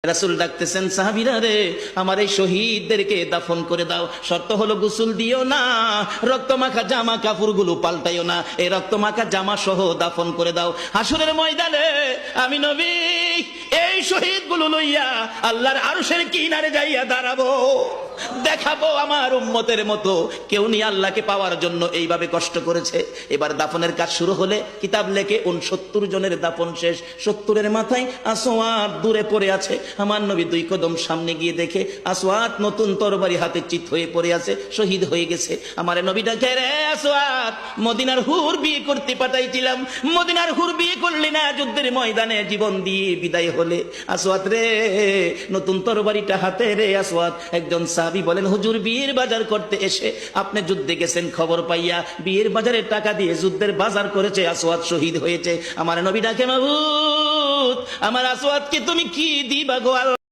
রাসূল ডাকতেছেন, সাহাবীরা রে, আমার এই শহীদদেরকে দাফন করে দাও। শর্ত হলো গোসল দিও না, রক্তমাখা জামা কাপড়গুলো পাল্টাইও না, এই রক্তমাখা জামা সহ দাফন করে দাও। হাসরের ময়দানে আমি নবী এই শহীদগুলো লইয়া আল্লাহর আরশের কিনারে যাইয়া দাঁড়াবো, দেখাবো আমার উম্মতের মতো কেউ নিয়ে আল্লাহকে পাওয়ার জন্য এইভাবে কষ্ট করেছে। এবার দাফনের কাজ শুরু হলে কিতাব লেখে 69 জনের দাফন শেষ। 70-এর মাথায় আসওয়াদ দূরে পড়ে আছে। আমার নবী 2 কদম সামনে গিয়ে দেখে আসওয়াদ নতুন তরবারি হাতে চিত হয়ে পড়ে আছে, শহীদ হয়ে গেছে। আমার নবী ডাকে, রে আসওয়াদ, মদিনার হুর বিয়ে করতে পাঠাইছিলাম, মদিনার হুর বিয়ে করলি না, যুদ্ধের ময়দানে জীবন দিয়ে বিদায় হলে। আসওয়াদ রে, নতুন তরবারিটা হাতে রে। আসওয়াদ একজন সাহাবী বলেন, হুজুর বিয়ের বাজার করতে এসে আপনি যুদ্ধে গেছেন, খবর পাইয়া বিয়ের বাজারের টাকা দিয়ে যুদ্ধের বাজার করেছে, আসওয়াদ শহীদ হয়েছে। আমার নবী ডাকে, মাবুদ আমার আসওয়াদকে তুমি কি দিবা গো আল্লাহ?